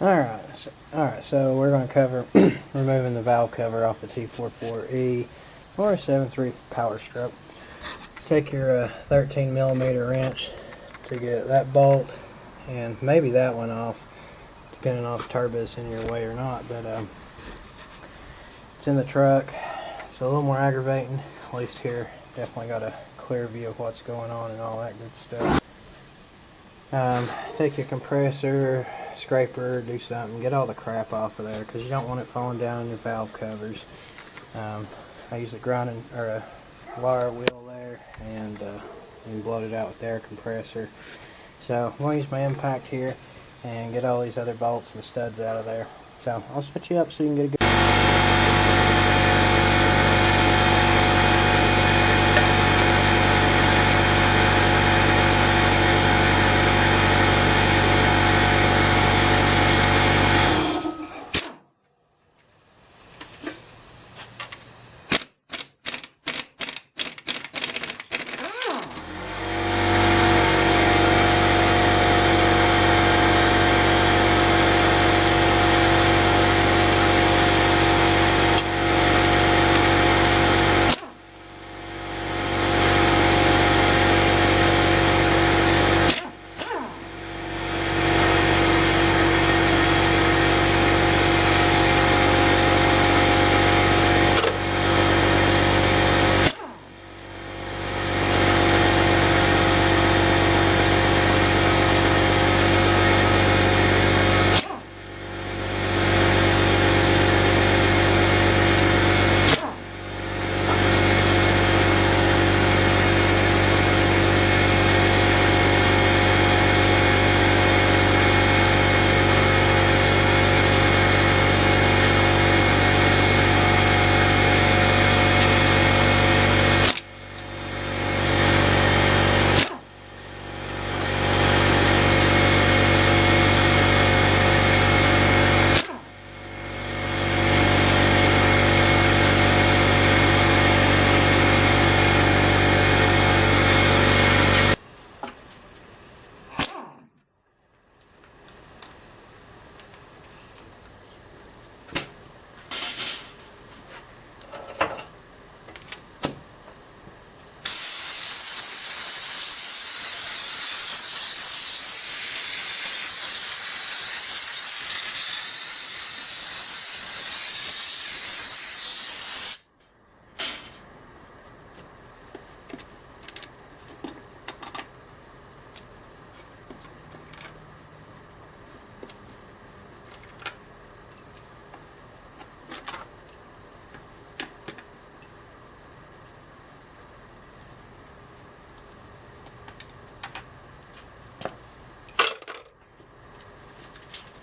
Alright, so we're going to cover removing the valve cover off the T444E or 7.3 PowerStroke. Take your 13mm wrench to get that bolt and maybe that one off, depending on if the turbo is in your way or not, but it's in the truck. It's a little more aggravating, at least here. Definitely got a clear view of what's going on and all that good stuff. Take your compressor, scraper, do something, get all the crap off of there, because you don't want it falling down in your valve covers. I use a grinding or a wire wheel there and blowed it out with the air compressor. So I'm going to use my impact here and get all these other bolts and studs out of there. So I'll switch you up so you can get a good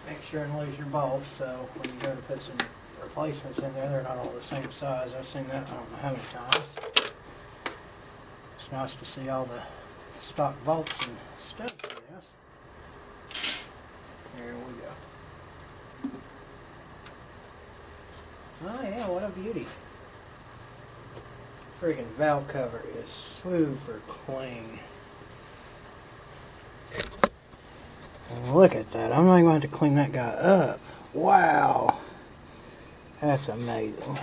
make sure and lose your bolts, so when you go to put some replacements in there, they're not all the same size. I've seen that I don't know how many times. It's nice to see all the stock bolts and stuff in this. Here we go. Oh yeah, what a beauty. Friggin' valve cover is super clean. Look at that. I'm not even going to have to clean that guy up. Wow. That's amazing.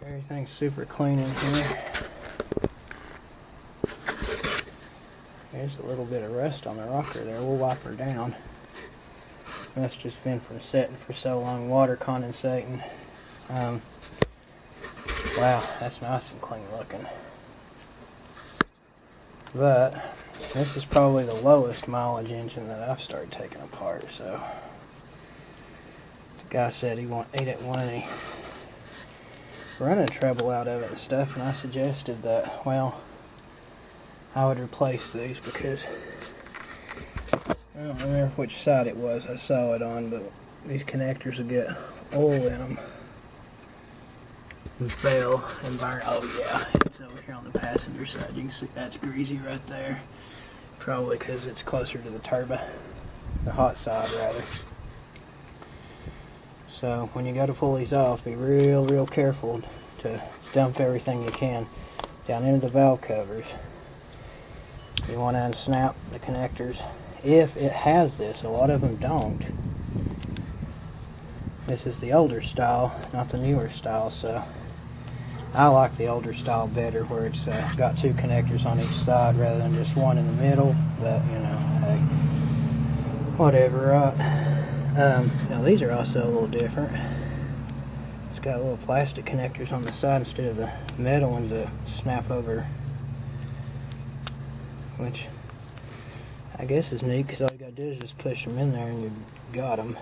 Everything's super clean in here. There's a little bit of rust on the rocker there. We'll wipe her down. That's just been from setting for so long, water condensating. Wow, that's nice and clean looking. But this is probably the lowest mileage engine that I've started taking apart, so the guy said he didn't want any running treble out of it and stuff, and I suggested that, well, I would replace these because I don't remember which side it was I saw it on, but these connectors will get oil in them and fail and burn. Oh yeah, it's over here on the passenger side. You can see that's greasy right there. Probably because it's closer to the turbo, the hot side rather. So when you go to pull these off, be real careful to dump everything you can down into the valve covers. You want to unsnap the connectors if it has this. A lot of them don't. This is the older style, not the newer style, so I like the older style better, where it's got two connectors on each side rather than just one in the middle. But you know, hey, whatever, right? Now these are also a little different. It's got little plastic connectors on the side instead of the metal ones that snap over, which I guess is neat, because all you gotta do is just push them in there and you got them.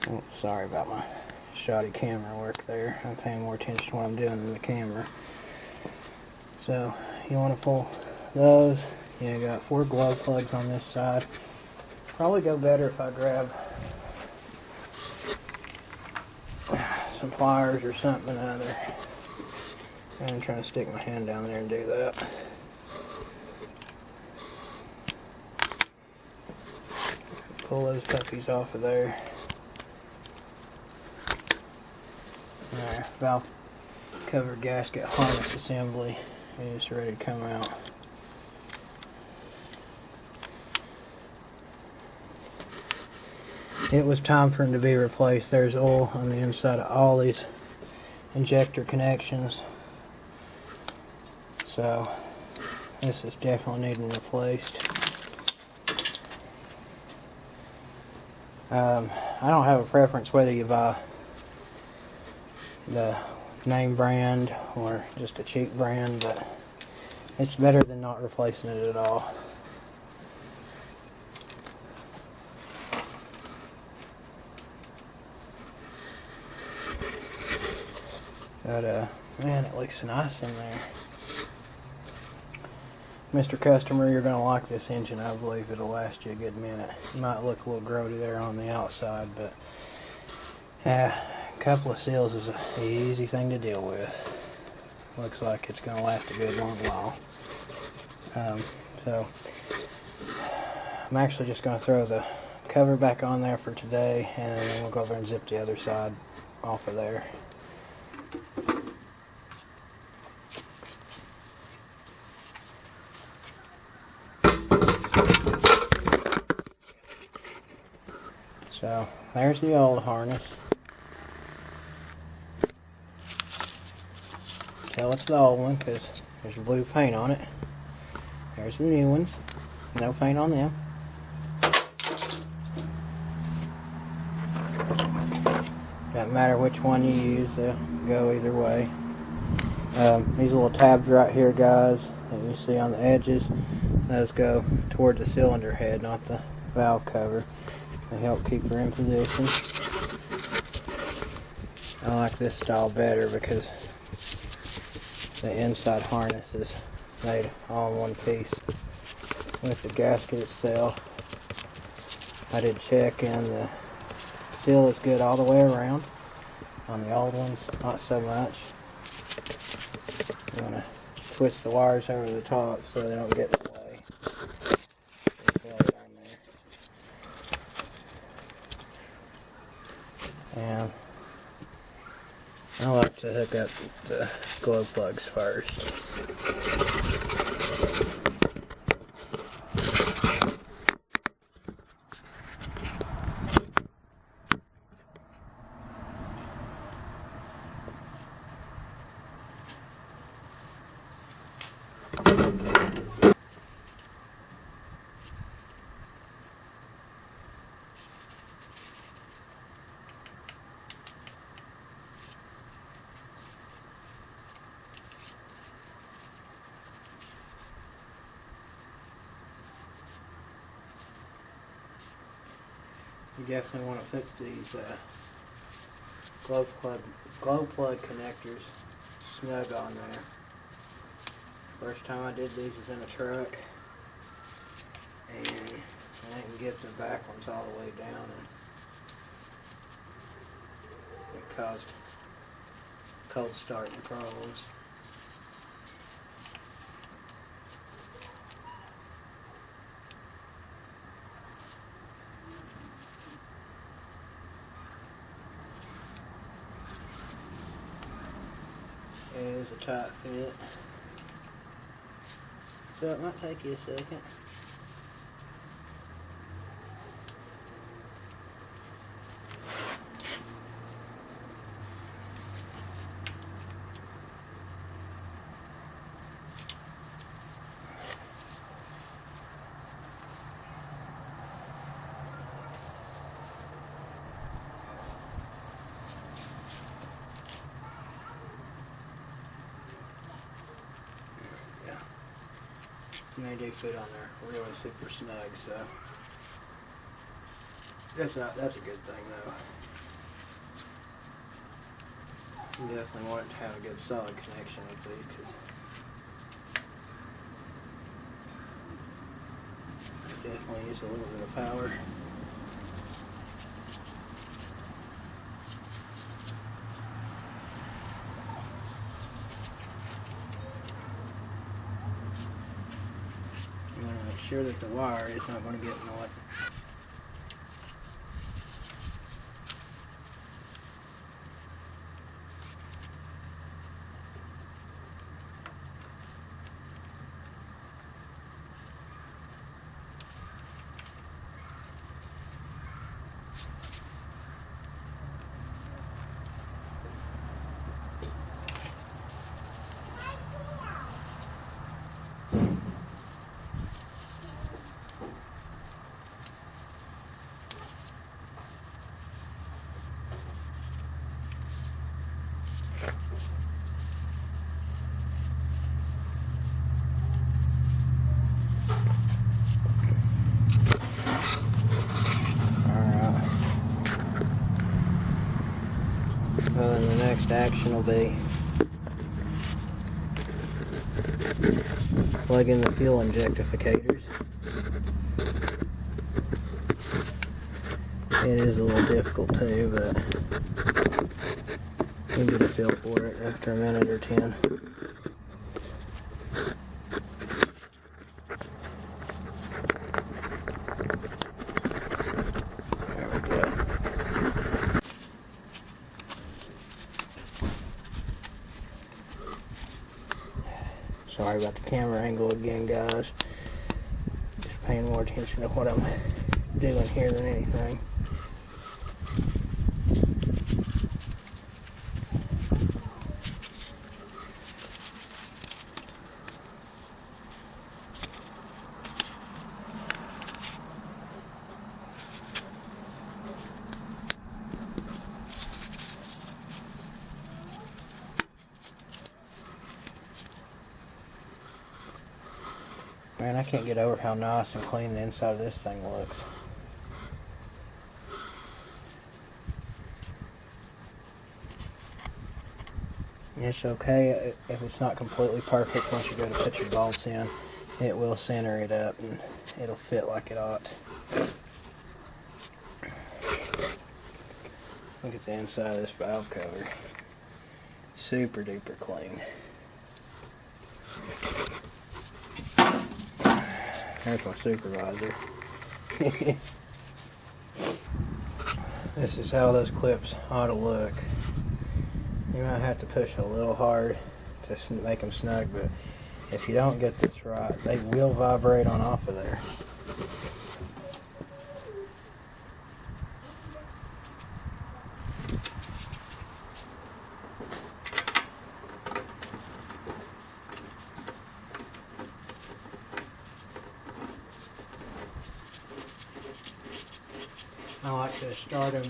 Oh, sorry about my shoddy camera work there. I'm paying more attention to what I'm doing than the camera. So you want to pull those. You got 4 glow plugs on this side. Probably go better if I grab some pliers or something or other. I'm trying to stick my hand down there and do that. Pull those puppies off of there. There, valve cover gasket harness assembly is ready to come out. It was time for them to be replaced. There's oil on the inside of all these injector connections, so this is definitely needing replaced. I don't have a preference whether you buy the name brand or just a cheap brand, but it's better than not replacing it at all. But man, it looks nice in there. Mr. Customer, you're going to like this engine. I believe it'll last you a good minute. It might look a little grody there on the outside, but a couple of seals is an easy thing to deal with. Looks like it's going to last a good long while. So I'm actually just going to throw the cover back on there for today, and then we'll go over and zip the other side off of there. So there's the old harness. Tell it's the old one because there's blue paint on it. There's the new ones. No paint on them. Doesn't matter which one you use, they'll go either way. These little tabs right here, guys, that you see on the edges, those go toward the cylinder head, not the valve cover. They help keep her in position. I like this style better because the inside harness is made all in one piece with the gasket itself. I did check, and the seal is good all the way around. On the old ones, not so much. You want to twist the wires over the top so they don't get in the way. Just lay it on there. And I like to hook up the glow plugs first. You definitely want to put these glow plug connectors snug on there. First time I did these was in a truck, and I didn't get the back ones all the way down, and it caused cold starting problems. It is a tight fit, so it might take you a second. And they do fit on there really super snug, so that's a good thing though. You definitely want it to have a good solid connection with these, because they definitely use a little bit of power. You want to make sure that the wire is not going to get in the way. Well, then the next action will be plug in the fuel injectificators. It is a little difficult too, but you get a feel for it after a minute or 10. There we go. Sorry about the camera angle again, guys. Just paying more attention to what I'm doing here than anything. Man, I can't get over how nice and clean the inside of this thing looks. It's okay if it's not completely perfect. Once you go to put your bolts in, it will center it up and it'll fit like it ought. Look at the inside of this valve cover. Super duper clean. There's my supervisor. This is how those clips ought to look. You might have to push a little hard to make them snug, but if you don't get this right, they will vibrate on off of there. I like to start them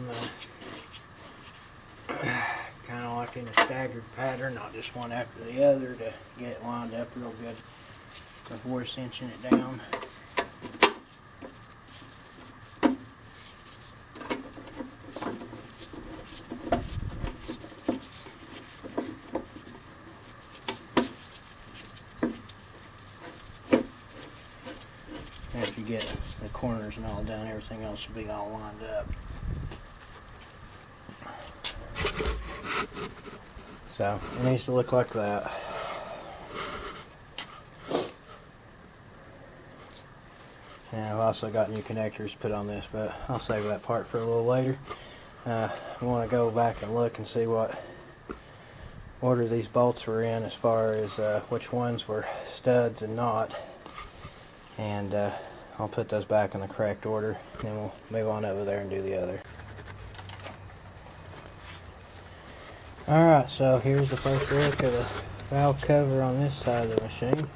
kind of like in a staggered pattern, not just one after the other, to get it lined up real good before cinching it down. After you get the corners and all done, everything else will be all lined up. So it needs to look like that. And I've also got new connectors put on this, but I'll save that part for a little later. I want to go back and look and see what order these bolts were in, as far as which ones were studs and not, and I'll put those back in the correct order, and then we'll move on over there and do the other. Alright, so here's the first look of the valve cover on this side of the machine.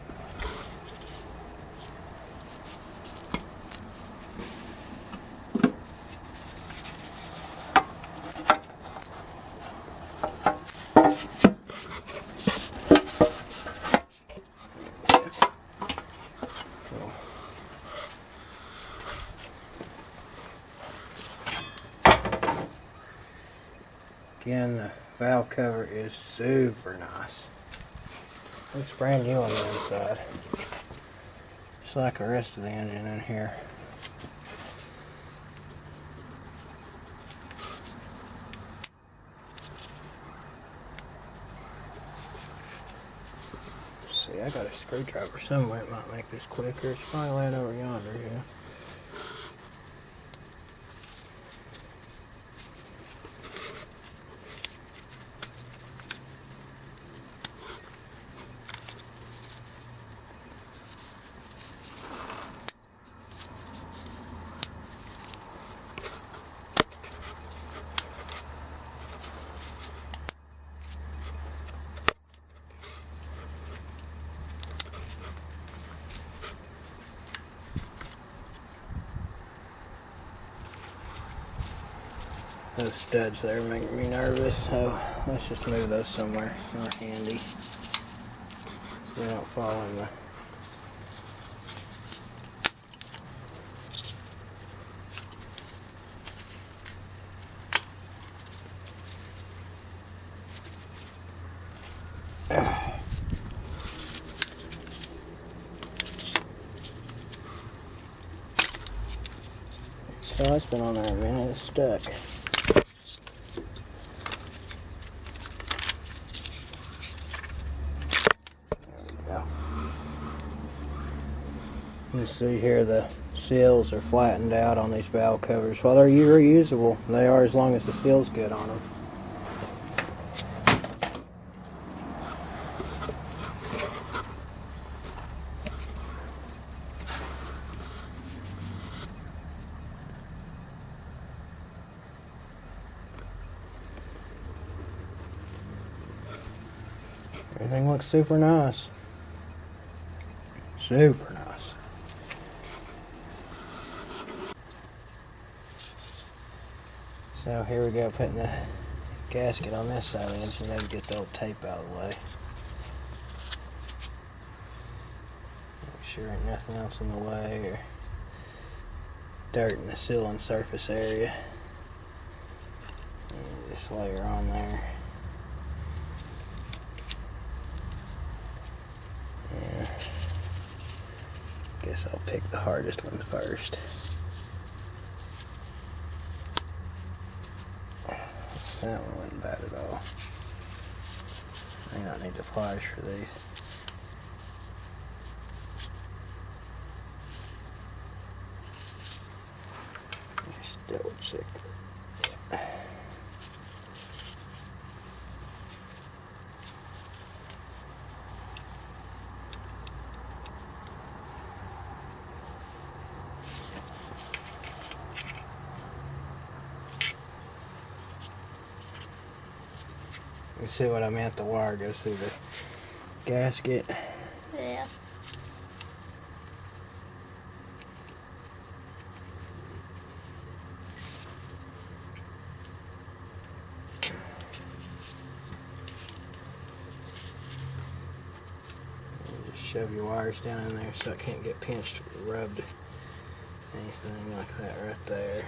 Again, the valve cover is super nice. Looks brand new on the inside. Just like the rest of the engine in here. Let's see, I got a screwdriver somewhere that might make this quicker. It's probably laying over yonder, yeah. Those studs there make me nervous, so let's just move those somewhere more handy so they don't fall in the So it's been on there a minute, it's stuck. You can see here the seals are flattened out on these valve covers. Well, they're reusable. They are, as long as the seal's good on them. Everything looks super nice. Super nice. So here we go, putting the gasket on this side of the engine. Maybe get the old tape out of the way. Make sure ain't nothing else in the way or dirt in the sealing surface area. And just lay her on there. Yeah. Guess I'll pick the hardest one first. That one wasn't bad at all. I don't need the pliers for these. Just double check. You see what I meant? The wire goes through the gasket. Yeah. And just shove your wires down in there so it can't get pinched or rubbed. Anything like that right there.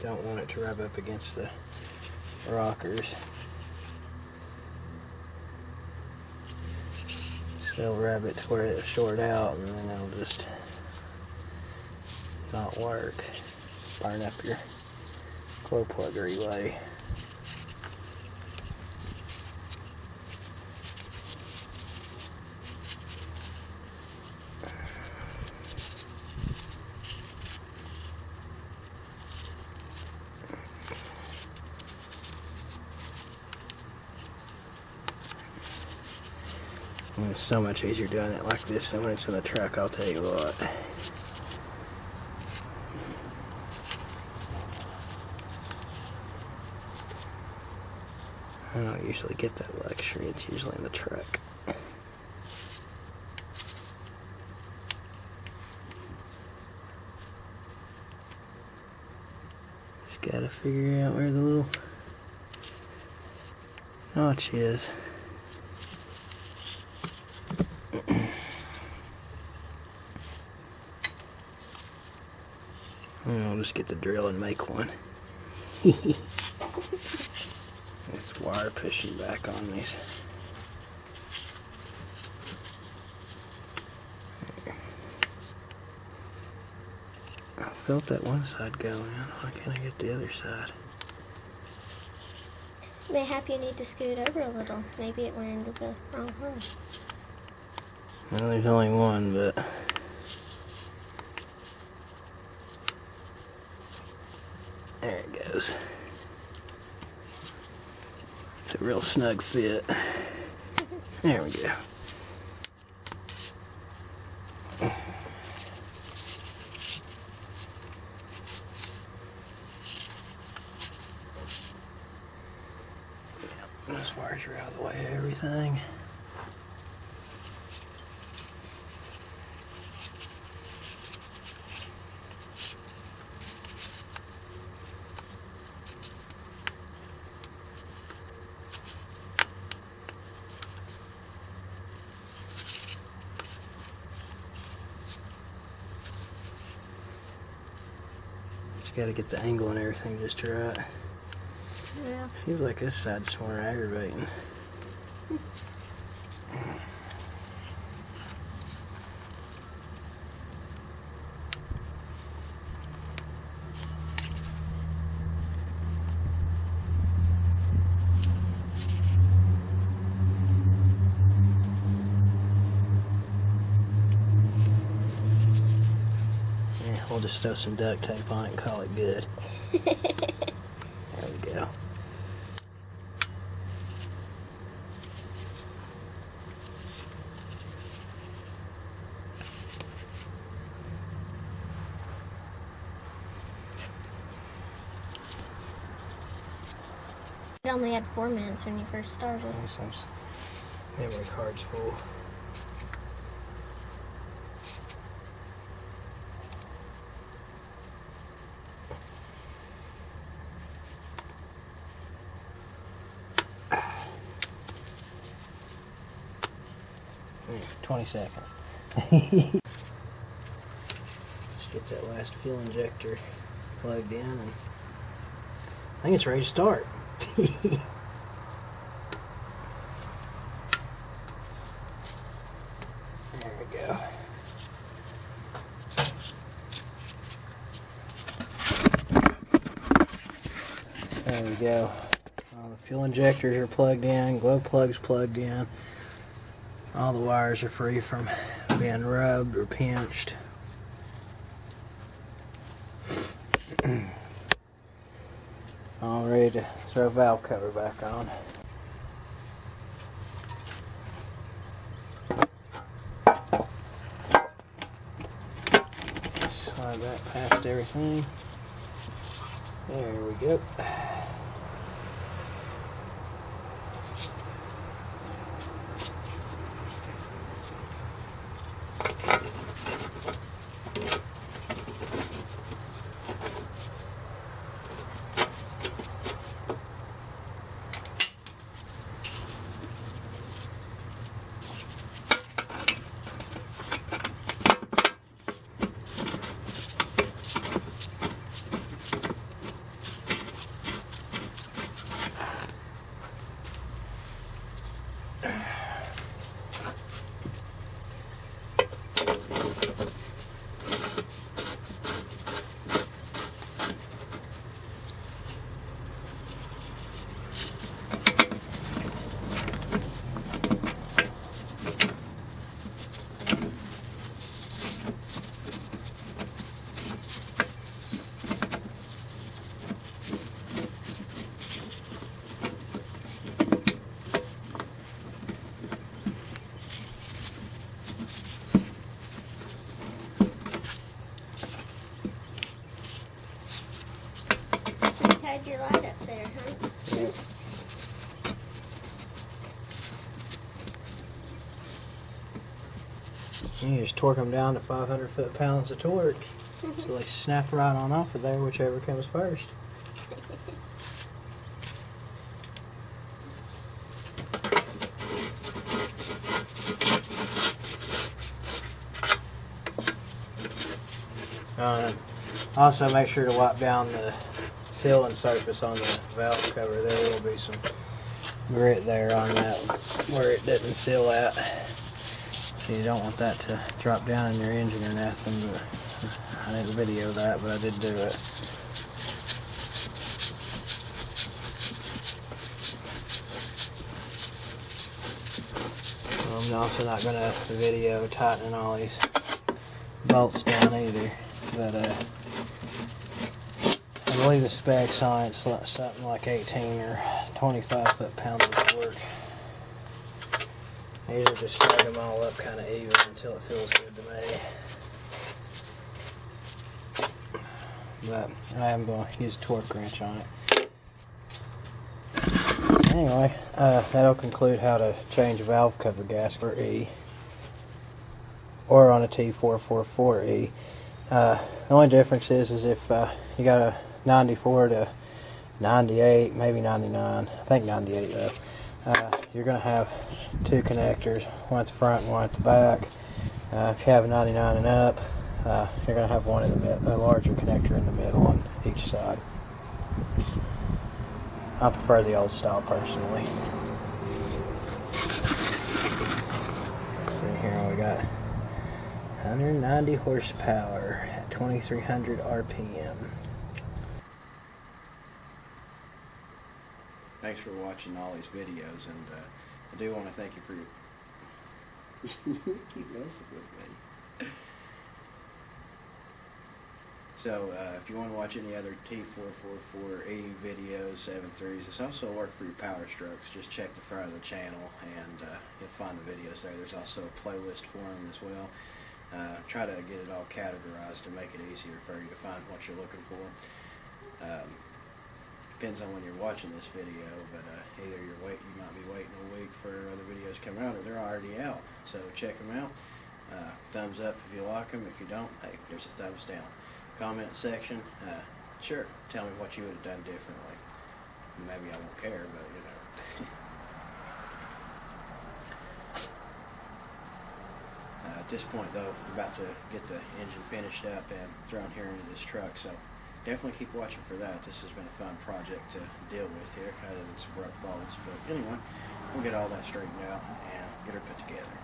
Don't want it to rub up against the rockers. They'll rub it to where it'll short out, and then it'll just not work. Burn up your glow plug relay. It's so much easier doing it like this than when it's in the truck, I'll tell you what. I don't usually get that luxury, it's usually in the truck. Just gotta figure out where the little notch is. I'll just get the drill and make one. This wire pushing back on me. There. I felt that one side go in. Why can't I get the other side? Mayhap you need to scoot over a little. Maybe it went into the wrong hole. Well, there's only one, but there it goes. It's a real snug fit. There we go. Those wires are out of the way of everything. Just got to get the angle and everything just right. Yeah. Seems like this side's more aggravating. Yeah, we'll just throw some duct tape on it and call it good. There we go. You only had 4 minutes when you first started. Some memory card's full. There, 20 seconds. Just get that last fuel injector plugged in, and I think it's ready to start. There we go. There we go. All the fuel injectors are plugged in, glow plug's plugged in. All the wires are free from being rubbed or pinched. All ready to throw valve cover back on. Slide that past everything. There we go. you just torque them down to 500 foot-pounds of torque. So they snap right on off of there, whichever comes first. Also make sure to wipe down the sealing surface on the valve cover. There will be some grit there on that where it didn't seal at. So you don't want that to drop down in your engine or nothing, but I didn't video that, but I did do it. I'm also not going to video tightening all these bolts down either, but I believe the specs on it's something like 18 or 25 foot-pounds of torque. I usually just snug them all up kind of even until it feels good to me. But I am going to use a torque wrench on it. Anyway, that'll conclude how to change a valve cover gasket for E or on a T444E. The only difference is if you got a 94 to 98, maybe 99, I think 98 though, you're going to have two connectors, one at the front and one at the back. If you have a 99 and up, you're going to have one in the middle, a larger connector in the middle on each side. I prefer the old style personally. See here we got 190 horsepower at 2300 RPM. Thanks for watching all these videos, and I do want to thank you for your keep messing with me. So if you want to watch any other T444E videos, 7.3s, it's also a work for your PowerStrokes. Just check the front of the channel and you'll find the videos there. There's also a playlist for them as well. Try to get it all categorized to make it easier for you to find what you're looking for. Depends on when you're watching this video, but either you might be waiting a week for other videos to come out, or they're already out. So check them out. Thumbs up if you like them. If you don't, hey, there's a thumbs down. Comment section, sure, tell me what you would have done differently. Maybe I won't care, but you know. At this point though, we're about to get the engine finished up and thrown here into this truck, so definitely keep watching for that. This has been a fun project to deal with here, other than some broke bolts, but anyway, we'll get all that straightened out and get her put together.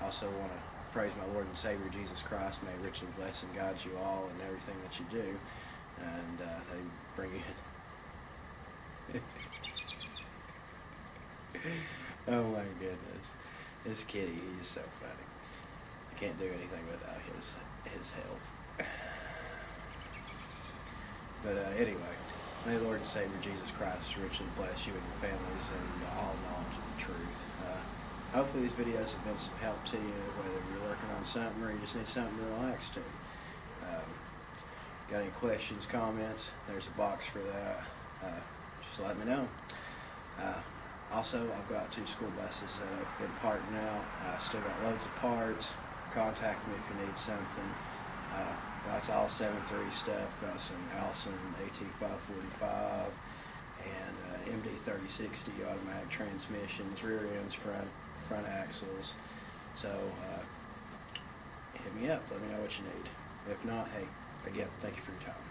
Also want to praise my Lord and Savior Jesus Christ. May he richly bless and guide you all in everything that you do, and they bring in oh my goodness, this kitty, he's so funny. I can't do anything without his help. But anyway, may the Lord and Savior Jesus Christ richly bless you and your families and all knowledge of the truth. Hopefully these videos have been some help to you, whether you're working on something or you just need something to relax to. Got any questions, comments, there's a box for that. Just let me know. Also, I've got 2 school buses that I've been parting out. Still got loads of parts. Contact me if you need something. That's all 7.3 stuff. Got some Allison AT545 and MD3060 automatic transmissions, rear ends, front axles. So hit me up, let me know what you need. If not, hey, again, thank you for your time.